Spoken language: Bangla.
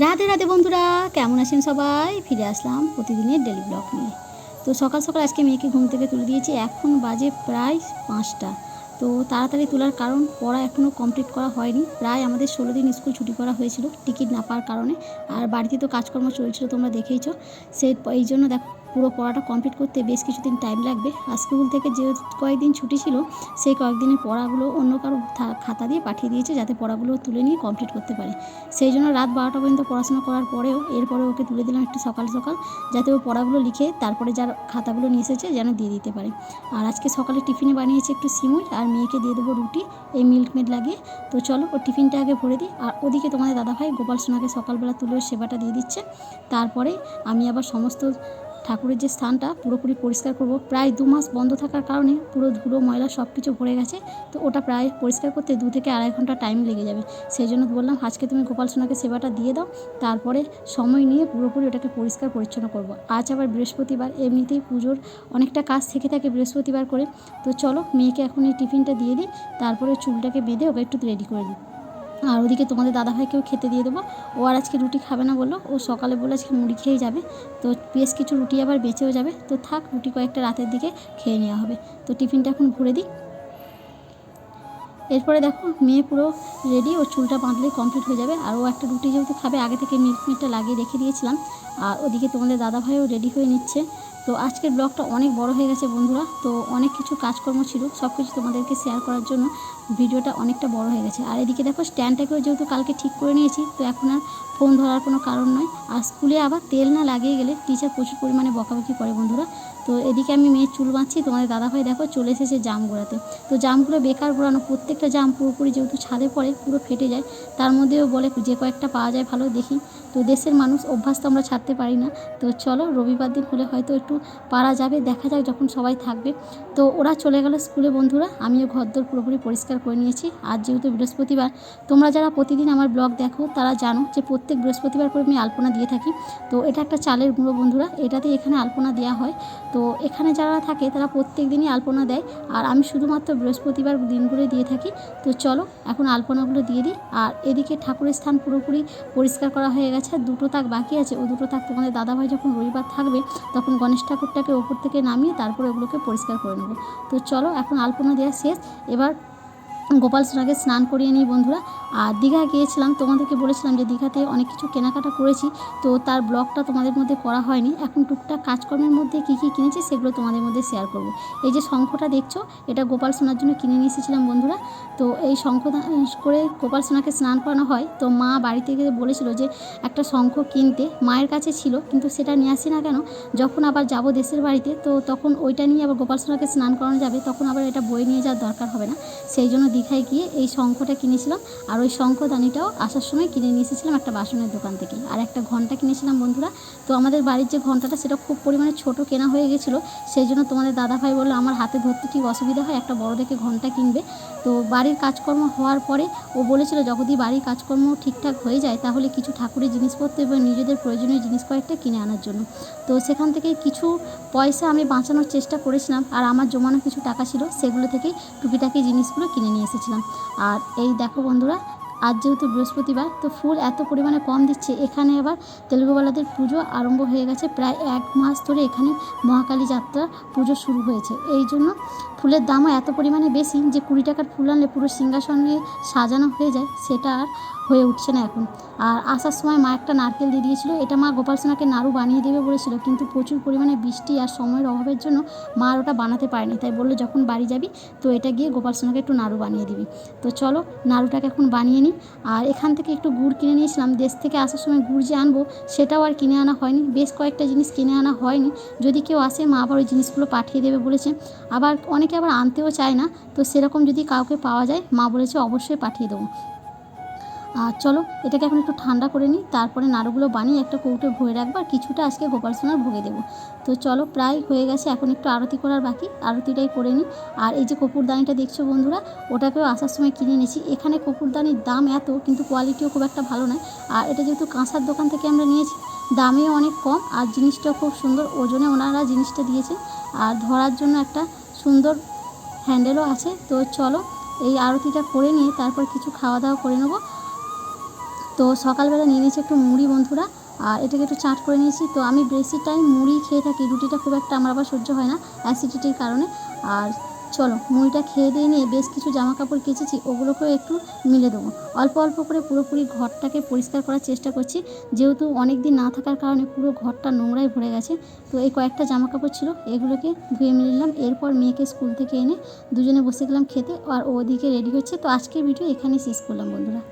রাধে রাধে বন্ধুরা, কেমন আছেন সবাই? ফিরে আসলাম প্রতিদিনের ডেলি ব্লগ নিয়ে। তো সকাল সকাল আজকে মেয়েকে ঘুম থেকে তুলে দিয়েছি। এখন বাজে প্রায় 5টা। তো তাড়াতাড়ি তোলার কারণ, পড়া এখনও কমপ্লিট করা হয়নি। প্রায় আমাদের 16 দিন স্কুল ছুটি করা হয়েছিল টিকিট না পাওয়ার কারণে। আর বাড়িতে তো কাজকর্ম চলছিল, তোমরা দেখেইছো। এই জন্য দেখো, পুরো পড়াটা কমপ্লিট করতে বেশ কিছুদিন টাইম লাগবে। আর স্কুল থেকে যে কয়েকদিন ছুটি ছিল, সেই কয়েকদিনের পড়াগুলো অন্য কারো খাতা দিয়ে পাঠিয়ে দিয়েছে, যাতে পড়াগুলো তুলে নিয়ে কমপ্লিট করতে পারে। সেই জন্য রাত 12টা পর্যন্ত পড়াশোনা করার পরেও এরপরে ওকে তুলে দিলাম একটু সকাল সকাল, যাতে ও পড়াগুলো লিখে তারপরে যার খাতাগুলো নিয়ে এসেছে যেন দিয়ে দিতে পারে। আর আজকে সকালে টিফিনে বানিয়েছি একটু সিমুই, আর মেয়েকে দিয়ে দেবো রুটি এই মিল্কমেড লাগিয়ে। তো চলো ওর টিফিনটা আগে ভরে দিই। আর ওদিকে তোমাদের দাদাভাই গোপাল সোনাকে সকালবেলা তুলে ওর সেবাটা দিয়ে দিচ্ছে। তারপরে আমি আবার সমস্ত ঠাকুরের যে স্থানটা পুরোপুরি পরিষ্কার করব। প্রায় 2 মাস বন্ধ থাকার কারণে পুরো ধুলো ময়লা সব কিছু ভরে গেছে। তো ওটা প্রায় পরিষ্কার করতে 2 থেকে আড়াই ঘন্টা টাইম লেগে যাবে। সেই জন্য বললাম আজকে তুমি গোপাল সোনাকে সেবাটা দিয়ে দাও, তারপরে সময় নিয়ে পুরোপুরি ওটাকে পরিষ্কার পরিচ্ছন্ন করব। আজ আবার বৃহস্পতিবার, এমনিতেই পুজোর অনেকটা কাজ থেকে থাকে বৃহস্পতিবার করে। তো চলো মেয়েকে এখন এই টিফিনটা দিয়ে দিই, তারপরে চুলটাকে বেঁধে ওকে একটু রেডি করে দিই। আর ওদিকে তোমাদের দাদাভাইকেও খেতে দিয়ে দেবো। ও আর আজকে রুটি খাবে না বললো, ও সকালে বলে আজকে মুড়ি খেয়েই যাবে। তো বেশ কিছু রুটি আবার বেঁচেও যাবে, তো থাক, রুটি কয়েকটা রাতের দিকে খেয়ে নেওয়া হবে। তো টিফিনটা এখন ভরে দিই। এরপরে দেখো মেয়ে পুরো রেডি, ওর চুলটা বাঁধলেই কমপ্লিট হয়ে যাবে। আর ও একটা রুটি যেহেতু খাবে, আগে থেকে মিল্কমেডটা লাগিয়ে রেখে দিয়েছিলাম। আর ওদিকে তোমাদের দাদাভাইও রেডি হয়ে নিচ্ছে। তো আজকের ব্লগটা অনেক বড় হয়ে গেছে বন্ধুরা। তো অনেক কিছু কাজকর্ম ছিল, সব কিছু তোমাদেরকে শেয়ার করার জন্য ভিডিওটা অনেকটা বড় হয়ে গেছে। আর এদিকে দেখো স্ট্যান্ডটাকেও যেহেতু কালকে ঠিক করে নিয়েছি, তো এখন আর ফোন ধরার কোনো কারণ নয়। আর স্কুলে আবার তেল না লাগিয়ে গেলে টিচার প্রচুর পরিমাণে বকাবকি করে বন্ধুরা। তো এদিকে আমি মেয়ের চুল বাঁধছি, তোমাদের দাদাভাই দেখো চলে এসেছে জাম গোড়াতে। তো জামগুলো বেকার গোড়ানো, প্রত্যেকটা জাম পুরোপুরি যেহেতু ছাদে পড়ে পুরো ফেটে যায়। তার মধ্যেও বলে যে কয়েকটা পাওয়া যায় ভালো দেখি। তো দেশের মানুষ, অভ্যাস তো আমরা ছাড়তে পারি না। তো চলো রবিবার দিন হলে হয়তো একটু পারা যাবে, দেখা যাক যখন সবাই থাকবে। তো ওরা চলে গেল স্কুলে বন্ধুরা, আমিও ঘরদোর পুরোপুরি পরিষ্কার করে নিয়েছি। আজ যেহেতু বৃহস্পতিবার, তোমরা যারা প্রতিদিন আমার ব্লগ দেখো তারা জানো যে প্রত্যেক বৃহস্পতিবার করে আমি আলপনা দিয়ে থাকি। তো এটা একটা চালের গুঁড়ো বন্ধুরা, এটাতে এখানে আলপনা দেওয়া হয়। তো এখানে যারা থাকে তারা প্রত্যেক দিনই আলপনা দেয়, আর আমি শুধুমাত্র বৃহস্পতিবার দিনগুলোই দিয়ে থাকি। তো চলো এখন আলপনাগুলো দিয়ে দিই। আর এদিকে ঠাকুরের স্থান পুরোপুরি পরিষ্কার করা হয়ে গেছে, আর 2টো তাক বাকি আছে। ও 2টো তাক তোমাদের দাদাভাই যখন রবিবার থাকবে, তখন গণেশ ঠাকুরটাকে ওপর থেকে নামিয়ে তারপরে ওগুলোকে পরিষ্কার করে নেবো। তো চলো এখন আলপনা দেওয়া শেষ, এবার গোপাল সোনাকে স্নান করিয়ে নিই বন্ধুরা। আর দীঘা গিয়েছিলাম, তোমাদেরকে বলেছিলাম যে দীঘাতে অনেক কিছু কেনাকাটা করেছি। তো তার ব্লগটা তোমাদের মধ্যে করা হয়নি। এখন টুকটাক কাজকর্মের মধ্যে কী কী কিনেছি সেগুলো তোমাদের মধ্যে শেয়ার করব। এই যে শঙ্খটা দেখছো, এটা গোপাল সোনার জন্য কিনে নিয়ে এসেছিলাম বন্ধুরা। তো এই শঙ্খ করে গোপাল সোনাকে স্নান করানো হয়। তো মা বাড়ি থেকে বলেছিল যে একটা শঙ্খ কিনতে, মায়ের কাছে ছিল কিন্তু সেটা নিয়ে আসি না কেন, যখন আবার যাব দেশের বাড়িতে তো তখন ওইটা নিয়ে আবার গোপাল সোনাকে স্নান করানো যাবে, তখন আবার এটা বয়ে নিয়ে যাওয়ার দরকার হবে না। সেই জন্য দীঘায় গিয়ে এই শঙ্খটা কিনেছিলাম। আর ওই শঙ্খদানিটাও আসার সময় কিনে নিয়ে এসেছিলাম একটা বাসনের দোকান থেকে। আর একটা ঘন্টা কিনেছিলাম বন্ধুরা। তো আমাদের বাড়ির যে ঘন্টাটা, সেটা খুব পরিমাণে ছোট কেনা হয়ে গেছিলো। সেই জন্য তোমাদের দাদাভাই বললো আমার হাতে ধরতে ঠিক অসুবিধা হয়, একটা বড় দেখে ঘন্টা কিনবে। তো বাড়ির কাজকর্ম হওয়ার পরে ও বলেছিল যদি বাড়ির কাজকর্ম ঠিকঠাক হয়ে যায়, তাহলে কিছু ঠাকুরের জিনিসপত্র এবং নিজেদের প্রয়োজনীয় জিনিস কয়েকটা কিনে আনার জন্য। তো সেখান থেকে কিছু পয়সা আমি বাঁচানোর চেষ্টা করেছিলাম, আর আমার জমানো কিছু টাকা ছিল, সেগুলো থেকেই টুকিটাকি জিনিসগুলো কিনে নিয়ে এসেছিলাম। আর এই দেখো বন্ধুরা, আজ যেহেতু বৃহস্পতিবার, তো ফুল এত পরিমাণে কম দিচ্ছে। এখানে আবার তেলুগুওয়ালাদের পুজো আরম্ভ হয়ে গেছে, প্রায় 1 মাস ধরে এখানে মহাকালী যাত্রা পুজো শুরু হয়েছে। এই জন্য ফুলের দামও এত পরিমাণে বেশি যে 20 টাকার ফুল আনলে পুরো সিংহাসনে সাজানো হয়ে যায়, সেটা আর হয়ে উঠছে না এখন। আর আসার সময় মা একটা নারকেল দিয়ে দিয়েছিল, এটা মা গোপাল সোনাকে নাড়ু বানিয়ে দেবে বলেছিল, কিন্তু প্রচুর পরিমাণে বৃষ্টি আর সময়ের অভাবের জন্য মা আর ওটা বানাতে পারেনি। তাই বললো যখন বাড়ি যাবি তো এটা গিয়ে গোপাল সোনাকে একটু নাড়ু বানিয়ে দিবি। তো চলো নাড়ুটাকে এখন বানিয়ে নিই। আর এখান থেকে একটু গুড় কিনে নিয়েছিলাম, দেশ থেকে আসার সময় গুড় যে আনবো সেটাও আর কিনে আনা হয়নি, বেশ কয়েকটা জিনিস কিনে আনা হয়নি। যদি কেউ আসে মা আবার ওই জিনিসগুলো পাঠিয়ে দেবে বলেছে। আবার অনেকে আবার আনতেও চায় না, তো সেরকম যদি কাউকে পাওয়া যায় মা বলেছে অবশ্যই পাঠিয়ে দেবো। আর চলো এটাকে এখন একটু ঠান্ডা করে নিই, তারপরে নাড়ুগুলো বানিয়ে একটা কৌটো ভরে রাখবো, আর কিছুটা আজকে গোপাল সোনার ভোগে দেবো। তো চলো প্রায় হয়ে গেছে, এখন একটু আরতি করার বাকি, আরতিটাই করে নিই। আর এই যে কপুরদানিটা দেখছো বন্ধুরা, ওটাকেও আসার সময় কিনে নিয়েছি। এখানে কপুরদানির দাম এত, কিন্তু কোয়ালিটিও খুব একটা ভালো নয়। আর এটা যেহেতু কাঁসার দোকান থেকে আমরা নিয়েছি, দামেও অনেক কম, আর জিনিসটাও খুব সুন্দর, ওজনে ওনারা জিনিসটা দিয়েছেন। আর ধরার জন্য একটা সুন্দর হ্যান্ডেলও আছে। তো চলো এই আরতিটা করে নিয়ে তারপর কিছু খাওয়া দাওয়া করে নেবো। তো সকালবেলা নিয়ে নিয়েছি একটু মুড়ি বন্ধুরা, আর এটাকে একটু চাট করে নিয়েছি। তো আমি বেশি টাইম মুড়ি খেয়ে থাকি, রুটিটা খুব একটা আমার আবার সহ্য হয় না অ্যাসিডিটির কারণে। আর চলো মুড়িটা খেয়ে দিয়ে নিয়ে বেশ কিছু জামা কাপড় কেচেছি, ওগুলোকেও একটু মিলে দেবো। অল্প অল্প করে পুরোপুরি ঘরটাকে পরিষ্কার করার চেষ্টা করছি, যেহেতু অনেক দিন না থাকার কারণে পুরো ঘরটা নোংরায় ভরে গেছে। তো এই কয়েকটা জামা কাপড় ছিল, এগুলোকে ধুয়ে মিলে নিলাম। এরপর মেয়েকে স্কুল থেকে এনে দুজনে বসে গেলাম খেতে, আর ওদিকে রেডি হচ্ছে। তো আজকের ভিডিও এখানেই শেষ করলাম বন্ধুরা।